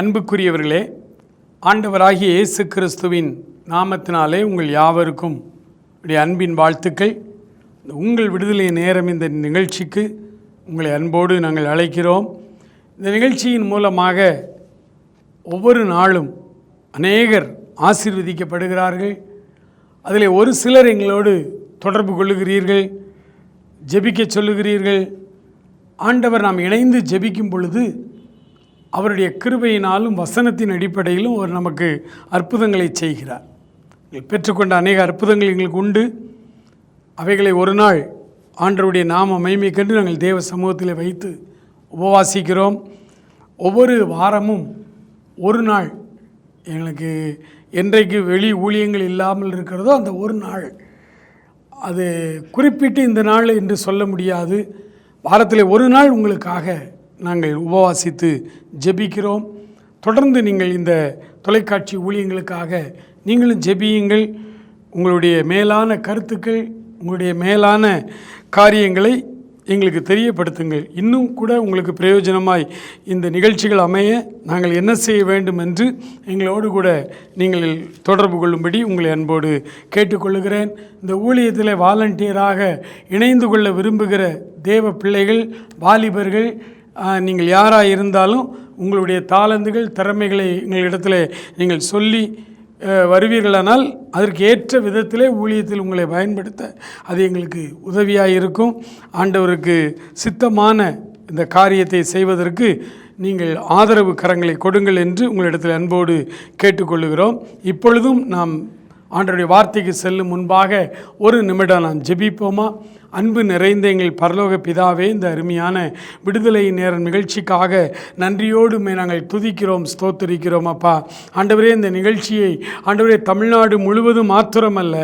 அன்புக்குரியவர்களே, ஆண்டவராகிய இயேசு கிறிஸ்துவின் நாமத்தினாலே உங்கள் யாவருக்கும் அன்பின் வாழ்த்துக்கள். உங்கள் விடுதலை நேரம் இந்த நிகழ்ச்சிக்கு உங்களை அன்போடு நாங்கள் அழைக்கிறோம். இந்த நிகழ்ச்சியின் மூலமாக ஒவ்வொரு நாளும் அநேகர் ஆசீர்வதிக்கப்படுகிறார்கள். அதில் ஒரு சிலர் எங்களோடு தொடர்பு கொள்ளுகிறீர்கள், ஜெபிக்க சொல்லுகிறீர்கள். ஆண்டவர் நாம் இணைந்து ஜெபிக்கும் பொழுது அவருடைய கிருபையினாலும் வசனத்தின் அடிப்படையிலும் அவர் நமக்கு அற்புதங்களை செய்கிறார். பெற்றுக்கொண்ட அநேக அற்புதங்கள் எங்களுக்கு உண்டு. அவைகளை ஒரு நாள் ஆண்டவருடைய நாம மகிமை கண்டு நாங்கள் தேவ சமூகத்தில் வைத்து உபவாசிக்கிறோம். ஒவ்வொரு வாரமும் ஒரு நாள் எங்களுக்கு என்றைக்கு வெளி ஊழியங்கள் இல்லாமல் இருக்கிறதோ அந்த ஒரு நாள், அது குறிப்பிட்டு இந்த நாள் என்று சொல்ல முடியாது. வாரத்தில் ஒரு நாள் உங்களுக்காக நாங்கள் உபவாசித்து ஜெபிக்கிறோம். தொடர்ந்து நீங்கள் இந்த தொலைக்காட்சி ஊழியங்களுக்காக நீங்களும் ஜெபியுங்கள். உங்களுடைய மேலான கருத்துக்கள், உங்களுடைய மேலான காரியங்களை எங்களுக்கு தெரியப்படுத்துங்கள். இன்னும் கூட உங்களுக்கு பிரயோஜனமாய் இந்த நிகழ்ச்சிகள் அமைய நாங்கள் என்ன செய்ய வேண்டும் என்று எங்களோடு கூட நீங்கள் தொடர்பு கொள்ளும்படி உங்களை அன்போடு கேட்டுக்கொள்கிறேன். இந்த ஊழியத்தில் வாலண்டியராக இணைந்து கொள்ள விரும்புகிற தேவ பிள்ளைகள், வாலிபர்கள், நீங்கள் யாராக இருந்தாலும் உங்களுடைய தாளந்துகள், திறமைகளை எங்களிடத்தில் நீங்கள் சொல்லி வருவீர்களானால் அதற்கு ஏற்ற விதத்திலே ஊழியத்தில் உங்களை பயன்படுத்த அது எங்களுக்கு உதவியாக இருக்கும். ஆண்டவருக்கு சித்தமான இந்த காரியத்தை செய்வதற்கு நீங்கள் ஆதரவு கரங்களை கொடுங்கள் என்று உங்களிடத்தில் அன்போடு கேட்டுக்கொள்ளுகிறோம். இப்பொழுதும் நாம் ஆண்டவருடைய வார்த்தைக்கு செல்லும் முன்பாக ஒரு நிமிடம் நாம் ஜெபிப்போமா? அன்பு நிறைந்த எங்கள் பரலோக பிதாவே, இந்த அருமையான விடுதலை நேர நிகழ்ச்சிக்காக நன்றியோடு நாங்கள் துதிக்கிறோம், ஸ்தோத்திரிக்கிறோம். அப்பா ஆண்டவரே, இந்த நிகழ்ச்சியை ஆண்டவரே தமிழ்நாடு முழுவதும் மாத்திரமல்ல,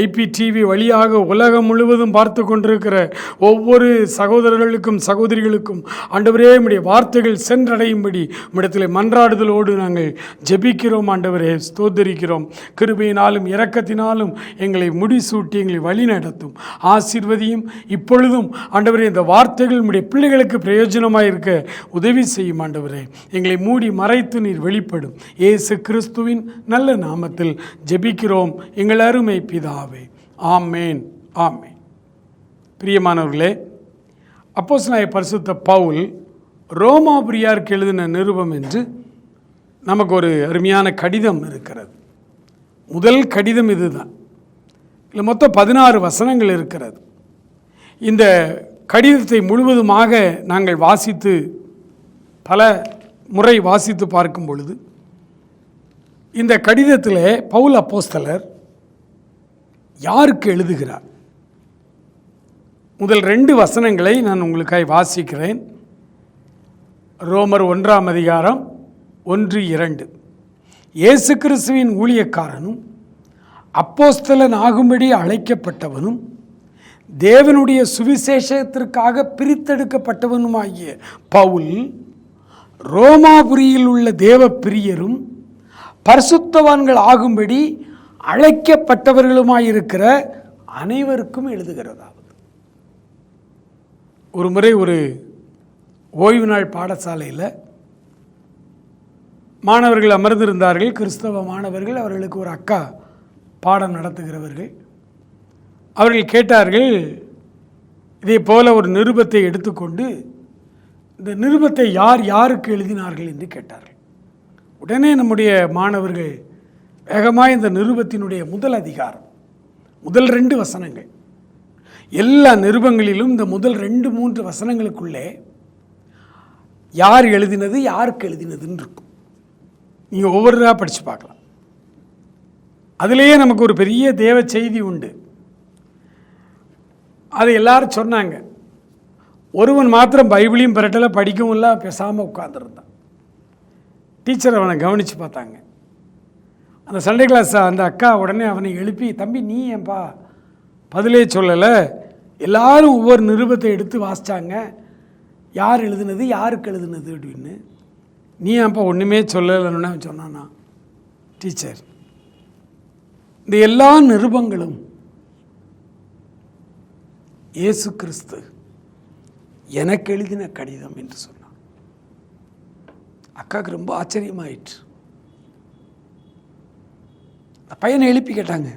IPTV வழியாக உலகம் முழுவதும் பார்த்து கொண்டிருக்கிற ஒவ்வொரு சகோதரர்களுக்கும் சகோதரிகளுக்கும் ஆண்டவரே உம்முடைய வார்த்தைகள் சென்றடையும்படி உம்மிடத்தில் மன்றாடுதலோடு நாங்கள் ஜெபிக்கிறோம். ஆண்டவரே ஸ்தோத்திரிக்கிறோம். கிருபையினாலும் இரக்கத்தினாலும் எங்களை முடிசூட்டி எங்களை வழி நடத்தும், ஆசீர்வதி. இப்பொழுதும் ஆண்டவரே, இந்த வார்த்தைகள் உம்முடைய பிள்ளைகளுக்கு பிரயோஜனமாக இருக்க உதவி செய்யும். ஆண்டவரே, எங்களை மூடி மறைத்து நீர் வெளிப்படும். இயேசு கிறிஸ்துவின் நல்ல நாமத்தில் ஜெபிக்கிறோம் எங்கள் அருமை பிதாவே, ஆமேன், ஆமேன். பிரியமானவர்களே, அப்போஸ்தலனாகிய பரிசுத்த பவுல் ரோமாபுரியாருக்கு எழுதின நிருபம் என்று நமக்கு ஒரு அருமையான கடிதம் இருக்கிறது. முதல் கடிதம் இதுதான். இல்லை, மொத்தம் 16 வசனங்கள் இருக்கிறது. இந்த கடிதத்தை முழுவதுமாக நாங்கள் வாசித்து பல முறை வாசித்து பார்க்கும் பொழுது இந்த கடிதத்தில் பவுல் அப்போஸ்தலர் யாருக்கு எழுதுகிறார்? முதல் 2 வசனங்களை நான் உங்களுக்காக வாசிக்கிறேன். ரோமர் 1ஆம் அதிகாரம் 1-2. இயேசு கிறிஸ்துவின் ஊழியக்காரனும் அப்போஸ்தலன் ஆகும்படி அழைக்கப்பட்டவனும் தேவனுடைய சுவிசேஷத்திற்காக பிரித்தெடுக்கப்பட்டவனுமாகிய பவுல், ரோமாபுரியில் உள்ள தேவ பிரியரும் பரிசுத்தவான்கள் ஆகும்படி அழைக்கப்பட்டவர்களுமாயிருக்கிற அனைவருக்கும் எழுதுகிறதாவது. ஒரு முறை ஒரு ஓய்வு நாள் பாடசாலையில் மாணவர்கள் அமர்ந்திருந்தார்கள். கிறிஸ்தவ மாணவர்கள். அவர்களுக்கு ஒரு அக்கா பாடம் நடத்துகிறவர்கள். அவர்கள் கேட்டார்கள், இதே போல ஒரு நிருபத்தை எடுத்துக்கொண்டு இந்த நிருபத்தை யார் யாருக்கு எழுதினார்கள் என்று கேட்டார்கள். உடனே நம்முடைய மாணவர்கள் வேகமாக இந்த நிருபத்தினுடைய முதல் அதிகாரம், முதல் 2 வசனங்கள், எல்லா நிருபங்களிலும் இந்த முதல் 2-3 வசனங்களுக்குள்ளே யார் எழுதினது, யாருக்கு எழுதினதுன்னு இருக்கும். நீங்கள் ஒவ்வொருவராக படித்து பார்க்கலாம். அதிலேயே நமக்கு ஒரு பெரிய தேவ செய்தி உண்டு. அதை எல்லாரும் சொன்னாங்க. ஒருவன் மாத்திரம் பைபிளையும் பிரட்டலை படிக்கவும் இல்லை, பேசாமல் உட்காந்துருந்தான். டீச்சர் அவனை கவனித்து பார்த்தாங்க. அந்த சண்டே கிளாஸ் அந்த அக்கா உடனே அவனை எழுப்பி, தம்பி நீ ஏன்பா பதிலே சொல்லலை? எல்லாரும் ஒவ்வொரு நிருபத்தை எடுத்து வாசித்தாங்க, யார் எழுதுனது, யாருக்கு எழுதுனது அப்படின்னு. நீ ஏன்பா ஒன்றுமே சொல்லலைன்னு அவன் சொன்னானா? டீச்சர், இந்த எல்லா நிருபங்களும் இயேசு கிறிஸ்து எனக்கு எழுதின கடிதம் என்று சொன்னார். அக்காவுக்கு ரொம்ப ஆச்சரியமாயிற்று. பையனை எழுப்பி கேட்டாங்க,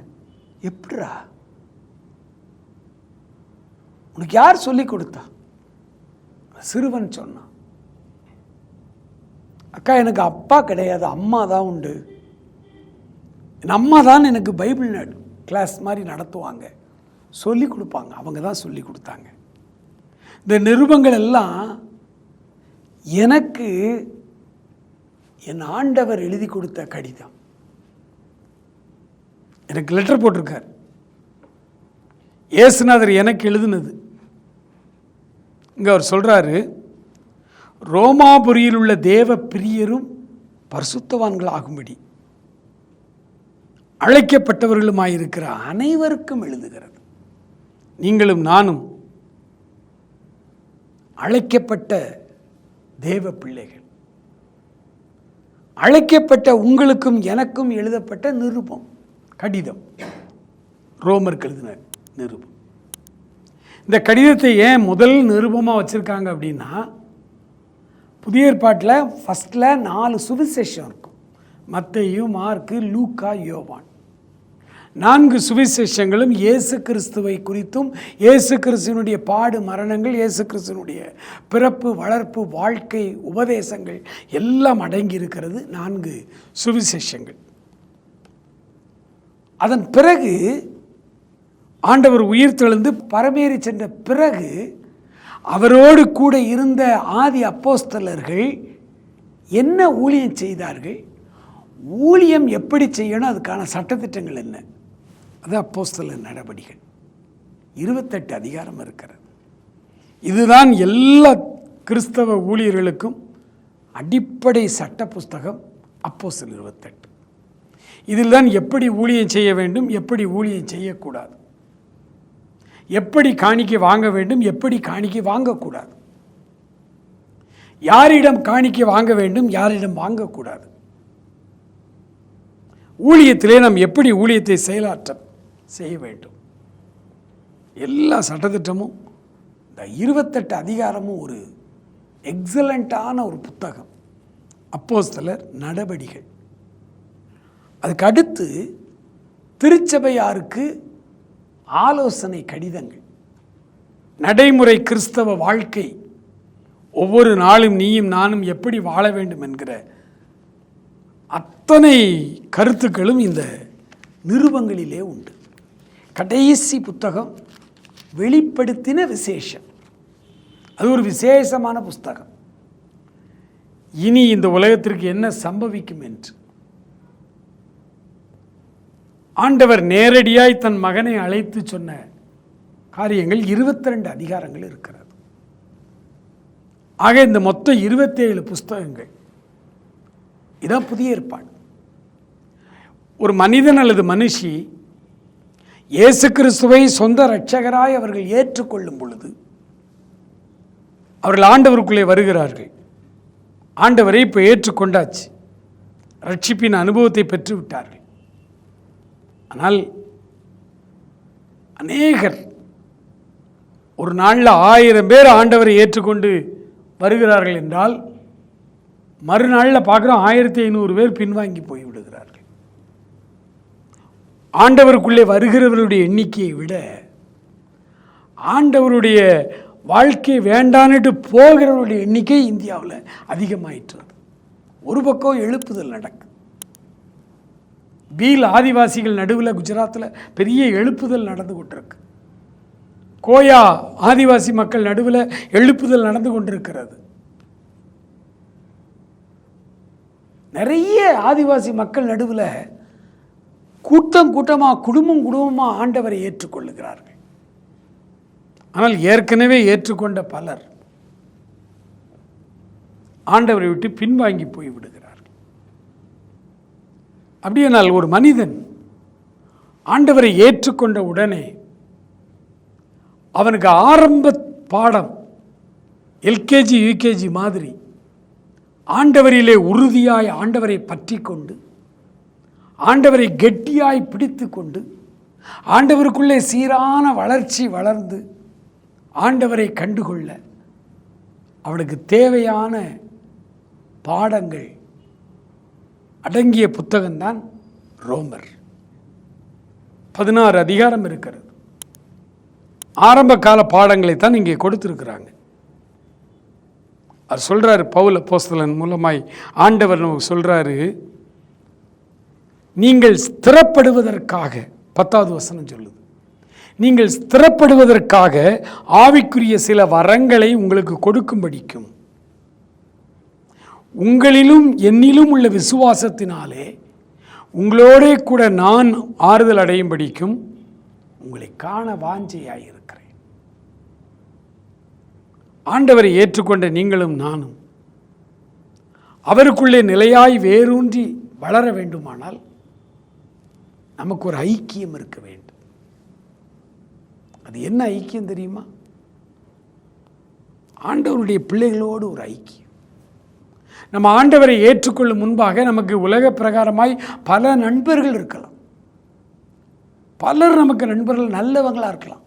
எப்படிரா, உனக்கு யார் சொல்லி கொடுத்தா? சிறுவன் சொன்னான், அக்கா எனக்கு அப்பா கிடையாது, அம்மா தான் உண்டு. என் அம்மா தான் எனக்கு பைபிள் கிளாஸ் மாதிரி நடத்துவாங்க, சொல்லி கொடுப்பாங்க, அவங்க தான் சொல்லி கொடுத்தாங்க. இந்த நிருபங்கள் எல்லாம் எனக்கு என் ஆண்டவர் எழுதி கொடுத்த கடிதம். எனக்கு லெட்டர் போட்டிருக்கார், இயேசுநாதர் எனக்கு எழுதுனது. இங்கே அவர் சொல்கிறாரு, ரோமாபுரியில் உள்ள தேவ பிரியரும் பரிசுத்தவான்கள் ஆகும்படி அழைக்கப்பட்டவர்களுமாயிருக்கிற அனைவருக்கும் எழுதுகிறது. நீங்களும் நானும் அழைக்கப்பட்ட தேவ பிள்ளைகள். அழைக்கப்பட்ட உங்களுக்கும் எனக்கும் எழுதப்பட்ட நிருபம், கடிதம், ரோமருக்கு எழுதின நிருபம். இந்த கடிதத்தை ஏன் முதல் நிருபமாக வச்சுருக்காங்க அப்படின்னா, புதிய ஏற்பாட்டில் ஃபஸ்ட்டில் 4 சுவிசேஷம் இருக்கும். மத்தேயு, மார்க்கு, லூக்கா, யோவான். 4 சுவிசேஷங்களும் இயேசு கிறிஸ்துவை குறித்தும், இயேசு கிறிஸ்துவனுடைய பாடு மரணங்கள், இயேசு கிறிஸ்துவனுடைய பிறப்பு, வளர்ப்பு, வாழ்க்கை, உபதேசங்கள் எல்லாம் அடங்கி இருக்கிறது 4 சுவிசேஷங்கள். அதன் பிறகு ஆண்டவர் உயிர்த்தெழுந்து பரமேறி சென்ற பிறகு அவரோடு கூட இருந்த ஆதி அப்போஸ்தலர்கள் என்ன ஊழியம் செய்தார்கள், ஊழியம் எப்படி செய்யணும், அதுக்கான சட்டத்திட்டங்கள் என்ன, அது அப்போஸ்தலர் நடபடிகள். 28 அதிகாரம் இருக்கிறது. இதுதான் எல்லா கிறிஸ்தவ ஊழியர்களுக்கும் அடிப்படை சட்ட புஸ்தகம், அப்போஸ்தலர் 28. இதில் தான் எப்படி ஊழியம் செய்ய வேண்டும், எப்படி ஊழியம் செய்யக்கூடாது, எப்படி காணிக்கை வாங்க வேண்டும், எப்படி காணிக்கை வாங்கக்கூடாது, யாரிடம் காணிக்கை வாங்க வேண்டும், யாரிடம் வாங்கக்கூடாது, ஊழியத்திலே நாம் எப்படி ஊழியத்தை செயலாற்ற செய்ய வேண்டும், எல்லா சட்டத்திட்டமும் இந்த 28 அதிகாரமும் ஒரு எக்ஸலண்ட்டான ஒரு புத்தகம், அப்போஸ்தலர் நடபடிகள். அதுக்கு அடுத்து திருச்சபையாருக்கு ஆலோசனை கடிதங்கள், நடைமுறை கிறிஸ்தவ வாழ்க்கை, ஒவ்வொரு நாளும் நீயும் நானும் எப்படி வாழ வேண்டும் என்கிற அத்தனை கருத்துக்களும் இந்த நிருபங்களிலே உண்டு. கடைசி புத்தகம் வெளிப்படுத்தின விசேஷம், அது ஒரு விசேஷமான புஸ்தகம். இனி இந்த உலகத்திற்கு என்ன சம்பவிக்கும் என்று ஆண்டவர் நேரடியாய் தன் மகனை அழைத்து சொன்ன காரியங்கள் 22 அதிகாரங்கள் இருக்கிறது. ஆக இந்த மொத்தம் 27 புஸ்தகங்கள். இதான் புதிய ஏற்பாடு. ஒரு மனிதன் அல்லது மனுஷி இயேசு கிறிஸ்துவை சொந்த இரட்சகராய் அவர்கள் ஏற்றுக்கொள்ளும் பொழுது அவர்கள் ஆண்டவருக்குள்ளே வருகிறார்கள். ஆண்டவரை இப்போ ஏற்றுக்கொண்டாச்சு, ரட்சிப்பின் அனுபவத்தை பெற்று விட்டார்கள். ஆனால் அநேகர் ஒரு நாளில் 1000 பேர் ஆண்டவரை ஏற்றுக்கொண்டு வருகிறார்கள் என்றால், மறுநாளில் பார்க்குறோம் 1500 பேர் பின்வாங்கி போய்விடுகிறார்கள். ஆண்டவருக்குள்ளே வருகிறவர்களுடைய எண்ணிக்கையை விட ஆண்டவருடைய வாழ்க்கை வேண்டான்னுட்டு போகிறவருடைய எண்ணிக்கை இந்தியாவில் அதிகமாயிற்று. ஒரு பக்கம் எழுப்புதல் நடக்குது. பீல் ஆதிவாசிகள் நடுவில் குஜராத்தில் பெரிய எழுப்புதல் நடந்து கொண்டிருக்கு. கோயா ஆதிவாசி மக்கள் நடுவில் எழுப்புதல் நடந்து கொண்டிருக்கிறது. நிறைய ஆதிவாசி மக்கள் நடுவில் கூட்டம் கூட்டமாக, குடும்பம் குடும்பமாக ஆண்டவரை ஏற்றுக்கொள்ளுகிறார்கள். ஆனால் ஏற்கனவே ஏற்றுக்கொண்ட பலர் ஆண்டவரை விட்டு பின்வாங்கி போய்விடுகிறார்கள். அப்படியானால் ஒரு மனிதன் ஆண்டவரை ஏற்றுக்கொண்ட உடனே அவனுக்கு ஆரம்ப பாடம் எல்கேஜி யூகேஜி மாதிரி ஆண்டவரிலே உறுதியாய் ஆண்டவரை பற்றி கொண்டு, ஆண்டவரை கெட்டியாய் பிடித்து கொண்டு, ஆண்டவருக்குள்ளே சீரான வளர்ச்சி வளர்ந்து ஆண்டவரை கண்டுகொள்ள அவனுக்கு தேவையான பாடங்கள் அடங்கிய புத்தகம்தான் ரோமர். 16 அதிகாரம் இருக்கிறது. ஆரம்ப கால பாடங்களை தான் இங்கே கொடுத்திருக்கிறாங்க. அவர் சொல்றாரு, பவுல் அப்போஸ்தலன் மூலமாய் ஆண்டவர் நமக்கு சொல்றாரு, நீங்கள் ஸ்திரப்படுவதற்காக, 10வது வசனம் சொல்லுது, நீங்கள் ஸ்திரப்படுவதற்காக ஆவிக்குரிய சில வரங்களை உங்களுக்கு கொடுக்கும்படிக்கும் உங்களிலும் என்னிலும் உள்ள விசுவாசத்தினாலே உங்களோட கூட நான் ஆறுதல் அடையும்படிக்கும் உங்களை காண வாஞ்சையாயிருக்கிறேன். ஆண்டவரை ஏற்றுக்கொண்ட நீங்களும் நானும் அவருக்குள்ளே நிலையாய் வேரூன்றி வளர வேண்டுமானால் நமக்கு ஒரு ஐக்கியம் இருக்க வேண்டும். அது என்ன ஐக்கியம் தெரியுமா? ஆண்டவருடைய பிள்ளைகளோடு ஒரு ஐக்கியம். நம்ம ஆண்டவரை ஏற்றுக்கொள்ளும் முன்பாக நமக்கு உலக பிரகாரமாய் பல நண்பர்கள் இருக்கலாம். பலர் நமக்கு நண்பர்கள் நல்லவங்களா இருக்கலாம்.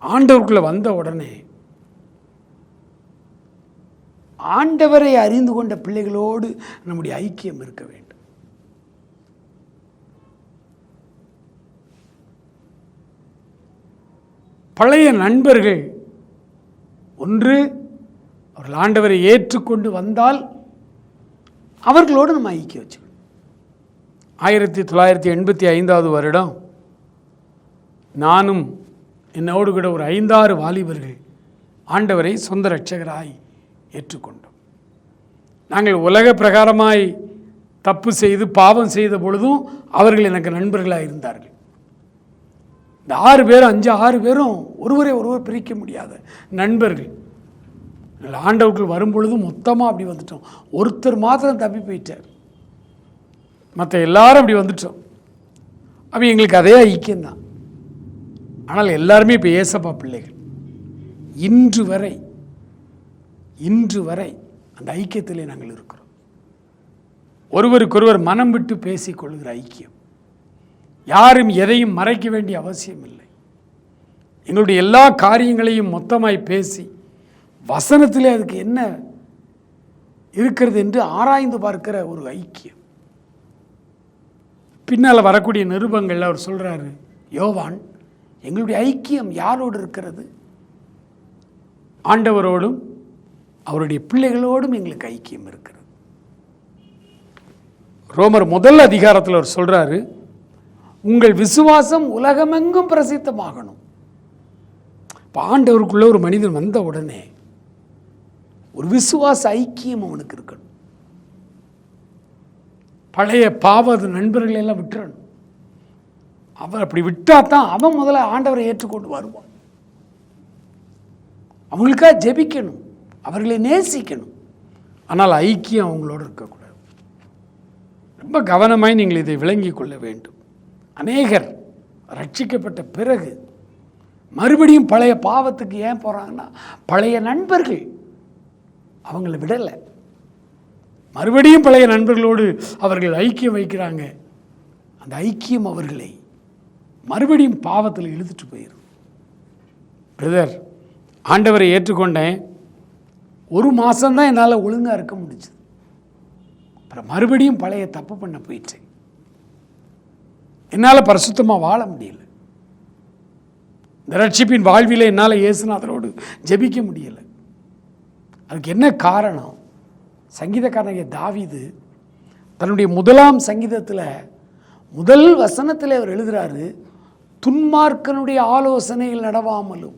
ஆண்டவருக்குள்ள வந்த உடனே ஆண்டவரை அறிந்து கொண்ட பிள்ளைகளோடு நம்முடைய ஐக்கியம் இருக்க வேண்டும். பழைய நண்பர்கள் ஒன்று அவர்கள் ஆண்டவரை ஏற்றுக்கொண்டு வந்தால் அவர்களோடு நம்ம ஐக்கியம் வச்சுக்கணும். 1985 வருடம் நானும் என்னோடு கூட ஒரு 5-6 வாலிபர்கள் ஆண்டவரை சொந்த இரட்சகராய் ஏற்றுக்கொண்டோம். நாங்கள் உலக பிரகாரமாய் தப்பு செய்து பாவம் செய்த பொழுதும் அவர்கள் எனக்கு நண்பர்களாக இருந்தார்கள். இந்த 6 பேரும் 5-6 பேரும் ஒருவரை ஒருவர் பிரிக்க முடியாத நண்பர்கள். ஆண்டவர்கள் வரும்பொழுதும் மொத்தமாக அப்படி வந்துட்டோம். ஒருத்தர் மாத்திரம் தப்பி போயிட்டார், மற்ற எல்லாரும் அப்படி வந்துட்டோம். அப்போ எங்களுக்கு அதே ஐக்கியம்தான். ஆனால் எல்லாருமே இப்போ ஏசப்பா பிள்ளைகள். இன்று வரை அந்த ஐக்கியத்திலே நாங்கள் இருக்கிறோம். ஒருவருக்கொருவர் மனம் விட்டு பேசிக்கொள்கிற ஐக்கியம். யாரும் எதையும் மறைக்க வேண்டிய அவசியம் இல்லை. எங்களுடைய எல்லா காரியங்களையும் மொத்தமாய் பேசி வசனத்திலே அதுக்கு என்ன இருக்கிறது என்று ஆராய்ந்து பார்க்கிற ஒரு ஐக்கியம். பின்னால் வரக்கூடிய நிருபங்களில் அவர் சொல்கிறாரு, யோவான், எங்களுடைய ஐக்கியம் யாரோடு இருக்கிறது? ஆண்டவரோடும் அவருடைய பிள்ளைகளோடும் எங்களுக்கு ஐக்கியம் இருக்கிறது. ரோமர் 1 அதிகாரத்தில் அவர் சொல்கிறாரு, உங்கள் விசுவாசம் உலகமெங்கும் பிரசித்தமாகணும். இப்போ ஆண்டவருக்குள்ள ஒரு மனிதன் வந்த உடனே ஒரு விசுவாச ஐக்கியம் அவனுக்கு இருக்கணும். பழைய பாவ நண்பர்கள் எல்லாம் விட்டுறணும். அவன் அப்படி விட்டா தான் அவன் முதல்ல ஆண்டவரை ஏற்றுக்கொண்டு வருவான். அவங்களுக்காக ஜெபிக்கணும், அவர்களை நேசிக்கணும். ஆனால் ஐக்கியம் அவங்களோடு இருக்கக்கூடாது. ரொம்ப கவனமாய் நீங்கள் இதை விளங்கி கொள்ள வேண்டும். அநேகர் ரட்சிக்கப்பட்ட பிறகு மறுபடியும் பழைய பாவத்துக்கு ஏன் போகிறாங்கன்னா, பழைய நண்பர்கள் அவங்கள விடலை. மறுபடியும் பழைய நண்பர்களோடு அவர்கள் ஐக்கியம் வைக்கிறாங்க. அந்த ஐக்கியம் அவர்களை மறுபடியும் பாவத்தில் இழுத்துட்டு போயிடும். பிரதர், ஆண்டவரை ஏற்றுக்கொண்டேன், 1 மாதம்தான் என்னால் ஒழுங்காக இருக்க முடிஞ்சது. அப்புறம் மறுபடியும் பழைய தப்பு பண்ண போயிட்டேன். என்னால் பரிசுத்தமாக வாழ முடியல. இந்த ரட்சிப்பின் வாழ்வில் என்னால் இயேசுநாதரோடு ஜெபிக்க முடியலை. அதுக்கு என்ன காரணம்? சங்கீதக்காரனாகிய தாவீது தன்னுடைய 1ஆம் சங்கீதத்தில் 1 வசனத்தில் அவர் எழுதுகிறாரு, துன்மார்க்கனுடைய ஆலோசனையில் நடவாமலும்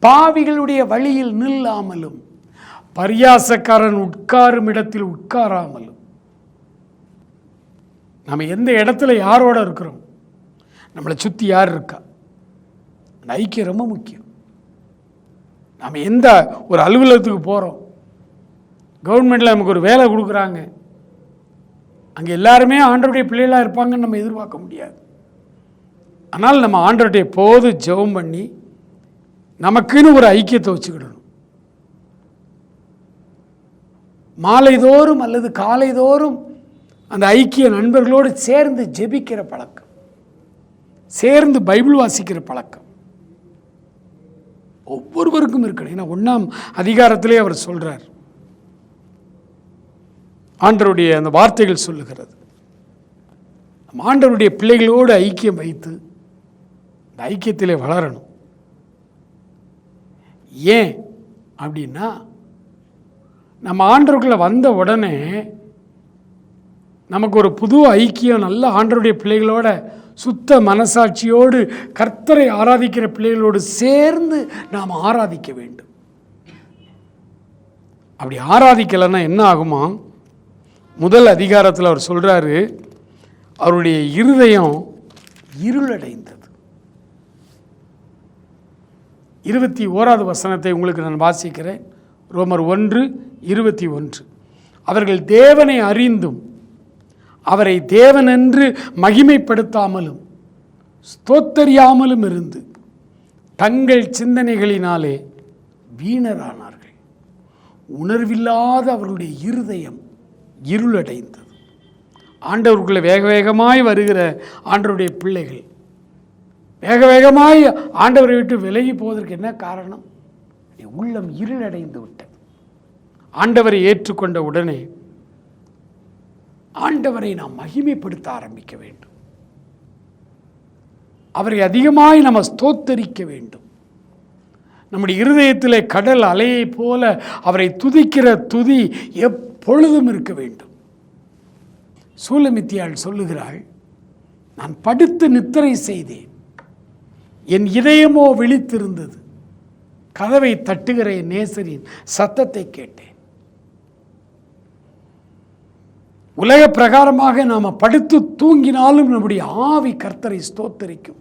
பாவிகளுடைய வழியில் நில்லாமலும் பரியாசக்காரன் உட்காரும் இடத்தில் உட்காராமலும். நம்ம எந்த இடத்துல யாரோட இருக்கிறோம், நம்மளை சுற்றி யார் இருக்கா, அந்த ஐக்கியம் ரொம்ப முக்கியம். நம்ம எந்த ஒரு அலுவலகத்துக்கு போகிறோம், கவர்மெண்ட்டில் நமக்கு ஒரு வேலை கொடுக்குறாங்க, அங்கே எல்லாருமே ஆண்டவருடைய பிள்ளைகளாக இருப்பாங்கன்னு நம்ம எதிர்பார்க்க முடியாது. ஆனால் நம்ம ஆண்டவருடைய போது ஜெபம் பண்ணி நமக்குன்னு ஒரு ஐக்கியத்தை வச்சுக்கிடணும். மாலைதோறும் அல்லது காலைதோறும் அந்த ஐக்கிய நண்பர்களோடு சேர்ந்து ஜெபிக்கிற பழக்கம், சேர்ந்து பைபிள் வாசிக்கிற பழக்கம் ஒவ்வொருவருக்கும் இருக்கணும். ஏன்னா 1ஆம் அதிகாரத்திலே அவர் சொல்கிறார், ஆண்டவருடைய அந்த வார்த்தைகள் சொல்லுகிறது. ஆண்டவருடைய பிள்ளைகளோடு ஐக்கியம் வைத்து இந்த ஐக்கியத்திலே வளரணும். ஏன் அப்படின்னா, நம்ம ஆண்டவருக்குள்ள வந்த உடனே நமக்கு ஒரு புது ஐக்கியம், நல்ல ஆண்டவருடைய பிள்ளைகளோட சுத்த மனசாட்சியோடு கர்த்தரை ஆராதிக்கிற பிள்ளைகளோடு சேர்ந்து நாம் ஆராதிக்க வேண்டும். அப்படி ஆராதிக்கலைன்னா என்ன ஆகுமா? முதல் அதிகாரத்தில் அவர் சொல்கிறாரு, அவருடைய இருதயம் இருளடைந்தது. 21வது வசனத்தை உங்களுக்கு நான் வாசிக்கிறேன். ரோமர் 1:21. அவர்கள் தேவனை அறிந்தும் அவரை தேவனென்று மகிமைப்படுத்தாமலும் ஸ்தோத்தரியாமலும் இருந்து தங்கள் சிந்தனைகளினாலே வீணரானார்கள். உணர்வில்லாத அவர்களுடைய இருதயம் இருளடைந்தது. ஆண்டவருக்குள்ளே வேக வேகமாய் வருகிற ஆண்டவருடைய பிள்ளைகள் வேக வேகமாய் ஆண்டவரை விட்டு விலகி போவதற்கு என்ன காரணம்? உள்ளம் இருளடைந்து விட்டது. ஆண்டவரை ஏற்றுக்கொண்ட உடனே ஆண்டவரை நாம் மகிமைப்படுத்த ஆரம்பிக்க வேண்டும். அவரை அதிகமாய் நம்ம ஸ்தோத்தரிக்க வேண்டும். நம்முடைய இருதயத்திலே கடல் அலையை போல அவரை துதிக்கிற துதி எப்பொழுதும் இருக்க வேண்டும். சூலமித்தியாள் சொல்லுகிறாள், நான் படுத்து நித்திரை செய்தேன், என் இதயமோ விழித்திருந்தது, கதவை தட்டுகிற என் நேசரின் சத்தத்தை கேட்டேன். உலக பிரகாரமாக நாம் படுத்து தூங்கினாலும் நம்முடைய ஆவி கர்த்தரை ஸ்தோத்தரிக்கும்.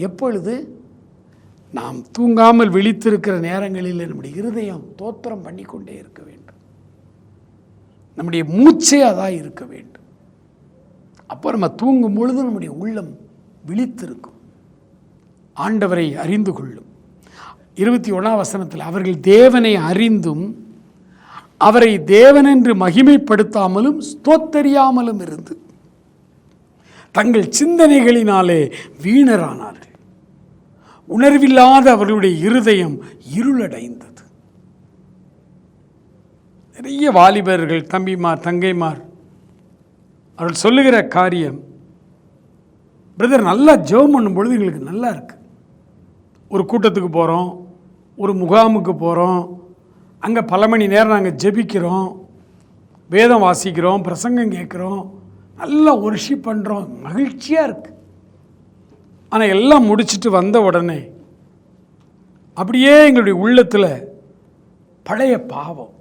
எப்பொழுது? நாம் தூங்காமல் விழித்திருக்கிற நேரங்களில் நம்முடைய இருதயம் தோத்திரம் பண்ணி கொண்டே இருக்க வேண்டும். நம்முடைய மூச்சே அதான் இருக்க வேண்டும். அப்போ நம்ம தூங்கும் பொழுது நம்முடைய உள்ளம் விழித்திருக்கும், ஆண்டவரை அறிந்து கொள்ளும். 21ஆம் வசனத்தில் அவர்கள் தேவனை அறிந்தும் அவரை தேவனென்று மகிமைப்படுத்தாமலும் ஸ்தோத்தரியாமலும் இருந்து தங்கள் சிந்தனைகளினாலே வீணரானார்கள். உணர்வில்லாத அவர்களுடைய இருதயம் இருளடைந்தது. நிறைய வாலிபர்கள், தம்பிமார், தங்கைமார் அவர்கள் சொல்லுகிற காரியம், பிரதர் நல்லா ஜெபம் பண்ணும் பொழுது எங்களுக்கு நல்லா இருக்கு. ஒரு கூட்டத்துக்கு போகிறோம், ஒரு முகாமுக்கு போகிறோம், அங்கே பல மணி நேரம் நாங்கள் ஜெபிக்கிறோம், வேதம் வாசிக்கிறோம், பிரசங்கம் கேட்குறோம், நல்லா ஒர்ஷிப் பண்ணுறோம், மகிழ்ச்சியாக இருக்குது. ஆனால் எல்லாம் முடிச்சுட்டு வந்த உடனே அப்படியே எங்களுடைய உள்ளத்தில் பழைய பாவம்,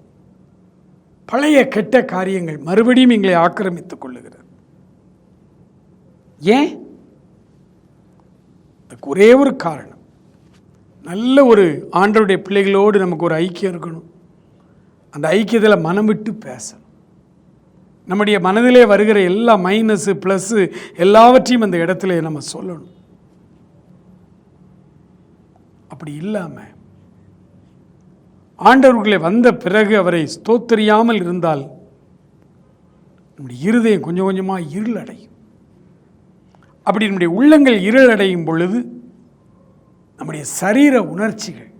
பழைய கெட்ட காரியங்கள் மறுபடியும் எங்களை ஆக்கிரமித்துக் கொள்ளுகிறது. ஏன்? அதுக்கு ஒரே ஒரு காரணம், நல்ல ஒரு ஆண்டவருடைய பிள்ளைகளோடு நமக்கு ஒரு ஐக்கியம் இருக்கணும். அந்த ஐக்கியத்தில் மனம் விட்டு பேசணும். நம்முடைய மனதிலே வருகிற எல்லா மைனஸு ப்ளஸ்ஸு எல்லாவற்றையும் அந்த இடத்துல நம்ம சொல்லணும். அப்படி இல்லாமல் ஆண்டவருக்குள்ளே வந்த பிறகு அவரை ஸ்தோத்தரியாமல் இருந்தால் நம்முடைய இருதயம் கொஞ்சம் கொஞ்சமாக இருளடையும். அப்படி நம்முடைய உள்ளங்கள் இருளடையும் பொழுது நம்முடைய சரீர உணர்ச்சிகள்,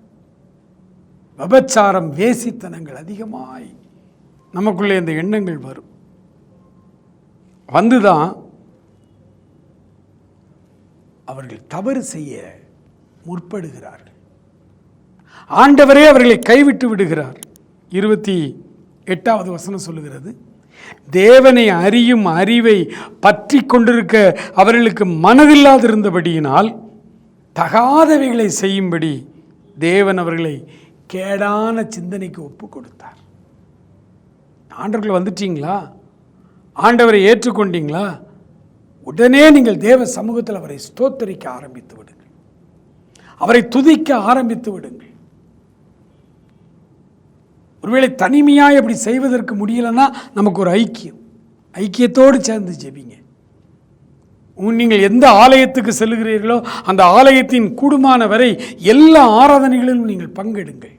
விபச்சாரம், வேசித்தனங்கள் அதிகமாய் நமக்குள்ளே இந்த எண்ணங்கள் வரும். வந்துதான் அவர்கள் தவறு செய்ய முற்படுகிறார்கள். ஆண்டவரே அவர்களை கைவிட்டு விடுகிறார். 28வது வசனம் சொல்லுகிறது, தேவனை அறியும் அறிவை பற்றி கொண்டிருக்க அவர்களுக்கு மனதில்லாதிருந்தபடியினால் தகாதவைகளை செய்யும்படி தேவன் அவர்களை கேடான சிந்தனைக்கு ஒப்பு கொடுத்தார். ஆண்டவர்கள் வந்துட்டீங்களா? ஆண்டவரை ஏற்றுக்கொண்டீங்களா? உடனே நீங்கள் தேவ சமூகத்தில் அவரை ஸ்தோத்தரிக்க ஆரம்பித்து விடுங்கள், அவரை துதிக்க ஆரம்பித்து விடுங்கள். ஒருவேளை தனிமையாக அப்படி செய்வதற்கு முடியலைன்னா நமக்கு ஒரு ஐக்கியத்தோடு சேர்ந்து ஜெபிங்க. நீங்கள் எந்த ஆலயத்துக்கு செல்லுகிறீர்களோ அந்த ஆலயத்தின் கூடுமான வரை எல்லா ஆராதனைகளிலும் நீங்கள் பங்கெடுங்கள்.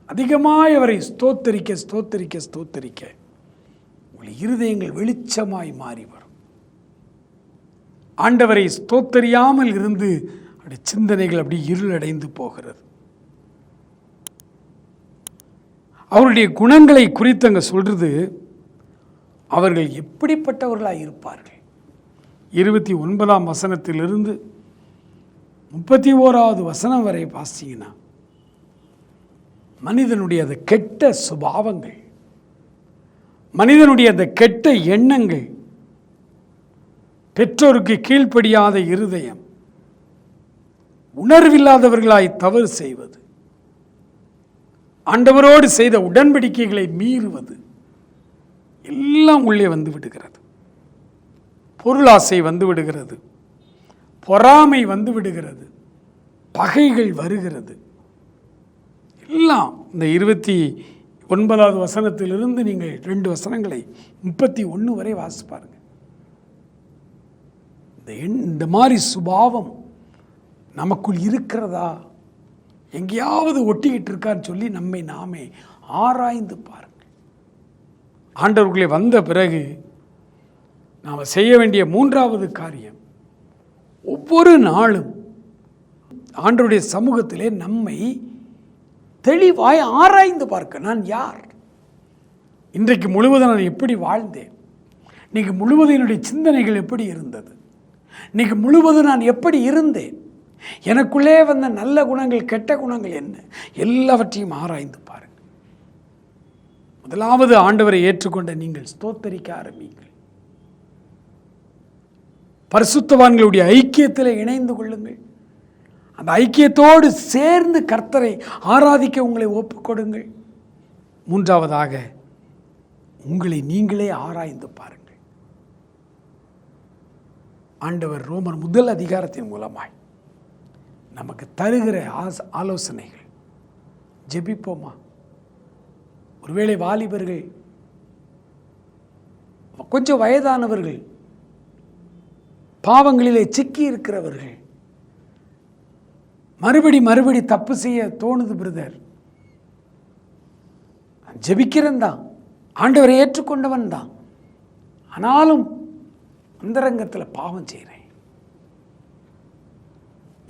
அதிகமாய் அவரை ஸ்தோத்தரிக்க ஸ்தோத்தரிக்க ஸ்தோத்தரிக்க உங்கள் இருதயங்கள் வெளிச்சமாய் மாறி வரும். ஆண்டவரை ஸ்தோத்தரியாமல் இருந்து அப்படி சிந்தனைகள் அப்படி இருளடைந்து போகிறது. அவருடைய குணங்களை குறித்து அங்கே சொல்கிறது, அவர்கள் எப்படிப்பட்டவர்களாக இருப்பார்கள். 29ஆம் வசனத்திலிருந்து 31வது வசனம் வரை வாசிங்கன்னா, மனிதனுடைய அந்த கெட்ட சுபாவங்கள், மனிதனுடைய அந்த கெட்ட எண்ணங்கள், பெற்றோருக்கு கீழ்ப்படியாத இருதயம், உணர்வில்லாதவர்களாய் தவறு செய்வது, ஆண்டவரோடு செய்த உடன்படிக்கைகளை மீறுவது எல்லாம் உள்ளே வந்து விடுகிறது. பொருளாசை வந்து விடுகிறது, பொறாமை வந்து விடுகிறது, பகைகள் வருகிறது. எல்லாம் இந்த 29வது வசனத்திலிருந்து நீங்கள் 2 வசனங்களை 31 வரை வாசிப்பாருங்க. இந்த மாதிரி சுபாவம் நமக்குள் இருக்கிறதா, எங்கேயாவது ஒட்டிக்கிட்டு இருக்கான்னு சொல்லி நம்மை நாமே ஆராய்ந்து பாருங்கள். ஆண்டவர்களே வந்த பிறகு நாம் செய்ய வேண்டிய 3வது காரியம், ஒவ்வொரு நாளும் ஆண்டவருடைய சமூகத்திலே நம்மை தெளிவாய் ஆராய்ந்து பார்க்க. நான் யார்? இன்றைக்கு முழுவதும் நான் எப்படி வாழ்ந்தேன்? இன்னைக்கு முழுவதும் என்னுடைய சிந்தனைகள் எப்படி இருந்தது? இன்னைக்கு முழுவதும் நான் எப்படி இருந்தேன்? எனக்குள்ளே வந்த நல்ல குணங்கள், கெட்ட குணங்கள் என்ன? எல்லாவற்றையும் ஆராய்ந்து பாருங்கள். முதலாவது, ஆண்டவரை ஏற்றுக்கொண்ட நீங்கள் ஸ்தோத்தரிக்க ஆரம்பிங்கள். பரிசுத்தவான்களுடைய ஐக்கியத்தில் இணைந்து கொள்ளுங்கள். அந்த ஐக்கியத்தோடு சேர்ந்து கர்த்தரை ஆராதிக்க உங்களை ஒப்புக்கொடுங்கள். 3வதாக, உங்களை நீங்களே ஆராய்ந்து பாருங்கள். ஆண்டவர் ரோமர் 1 அதிகாரத்தின் மூலமாய் நமக்கு தருகிற ஆலோசனைகள். ஜெபிப்போமா? ஒருவேளை வாலிபர்கள், கொஞ்சம் வயதானவர்கள், பாவங்களிலே சிக்கி இருக்கிறவர்கள், மறுபடி தப்பு செய்ய தோணுது பிரதர், ஜெபிக்கிறேன் தான், ஆண்டவரை ஏற்றுக்கொண்டவன் தான், ஆனாலும் அந்தரங்கத்தில் பாவம் செய்கிறேன்.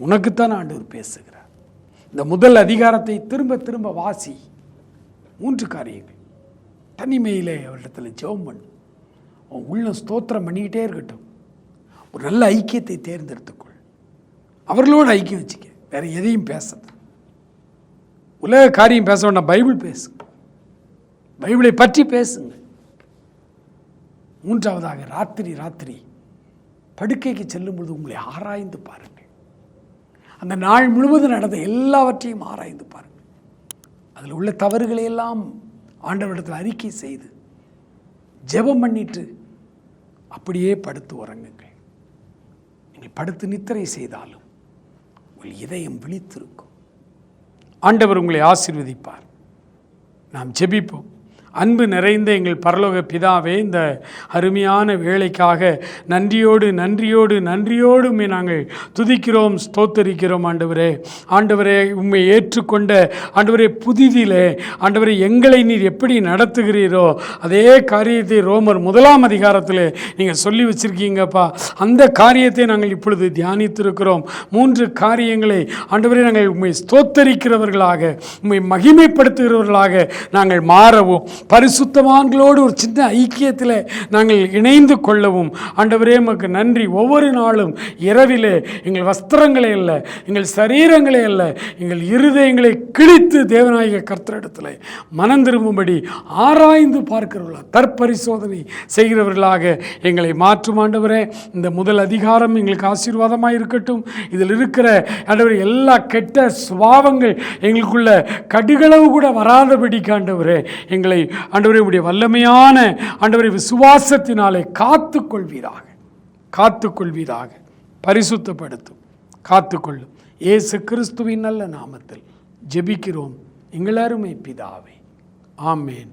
உனக்குத்தான் ஆண்டவர் பேசுகிறார். இந்த 1 அதிகாரத்தை திரும்ப திரும்ப வாசி. 3 காரியங்கள். தனிமையிலே அவரிடத்தில் ஜெபம் பண்ணு. உன் உள்ள ஸ்தோத்திரம் பண்ணிக்கிட்டே இருக்கட்டும். ஒரு நல்ல ஐக்கியத்தை தேர்ந்தெடுத்துக்கொள். அவர்களோடு ஐக்கியம் வச்சுக்க. வேற எதையும் பேசுறது, உலக காரியம் பேச வேண்டாம். பைபிள் பேசுங்க, பைபிளை பற்றி பேசுங்க. 3வதாக, ராத்திரி படுக்கைக்கு செல்லும்பொழுது உங்களை ஆராய்ந்து பாருங்கள். அந்த நாள் முழுவதும் நடந்த எல்லாவற்றையும் ஆராய்ந்து பாருங்கள். அதில் உள்ள தவறுகளை எல்லாம் ஆண்டவரிடத்தில் அறிக்கை செய்து ஜெபம் பண்ணிட்டு அப்படியே படுத்து உறங்குங்கள். நீங்கள் படுத்து நித்திரை செய்தாலும் உங்கள் இதயம் விழித்திருக்கும். ஆண்டவர் உங்களை ஆசீர்வதிப்பார். நாம் ஜெபிப்போம். அன்பு நிறைந்த எங்கள் பரலோக பிதாவே, இந்த அருமையான வேளைக்காக நன்றியோடு உம்மை நாங்கள் துதிக்கிறோம், ஸ்தோத்தரிக்கிறோம். ஆண்டவரே உம்மை ஏற்றுக்கொண்ட ஆண்டவரே புதிதிலே ஆண்டவரே எங்களை நீர் எப்படி நடத்துகிறீரோ அதே காரியத்தை ரோமர் 1 அதிகாரத்தில் நீங்கள் சொல்லி வச்சுருக்கீங்கப்பா. அந்த காரியத்தை நாங்கள் இப்பொழுது தியானித்திருக்கிறோம். 3 காரியங்களை ஆண்டவரே நாங்கள் உம்மை ஸ்தோத்தரிக்கிறவர்களாக, உம்மை மகிமைப்படுத்துகிறவர்களாக நாங்கள் மாறவும், பரிசுத்தவான்களோடு ஒரு சின்ன ஐக்கியத்தில் நாங்கள் இணைந்து கொள்ளவும் ஆண்டவரே உமக்கு நன்றி. ஒவ்வொரு நாளும் இரவிலே எங்கள் வஸ்திரங்களே அல்ல, எங்கள் சரீரங்களே அல்ல, எங்கள் இருதயங்களை கிழித்து தேவநாயக கர்த்தரிடத்தில் மனம் திரும்பும்படி ஆராய்ந்து பார்க்கிறவர்களாக, தற்பரிசோதனை செய்கிறவர்களாக எங்களை மாற்றும் ஆண்டவரே. இந்த 1 அதிகாரம் எங்களுக்கு ஆசீர்வாதமாக இருக்கட்டும். இதில் இருக்கிற ஆண்டவரே எல்லா கெட்ட சுபாவங்கள் எங்களுக்குள்ள கடுகளவு கூட வராதபடிக்கு ஆண்டவரே எங்களை ஆண்டவரே உடைய வல்லமையான ஆண்டவரே விசுவாசத்தினாலே காத்துக்கொள்வீராக, பரிசுத்தப்படுத்தும், காத்துக்கொள்ளும். இயேசு கிறிஸ்துவின் நல்ல நாமத்தில் ஜெபிக்கிறோம் எங்கள் அருமை பிதாவே, ஆமேன்.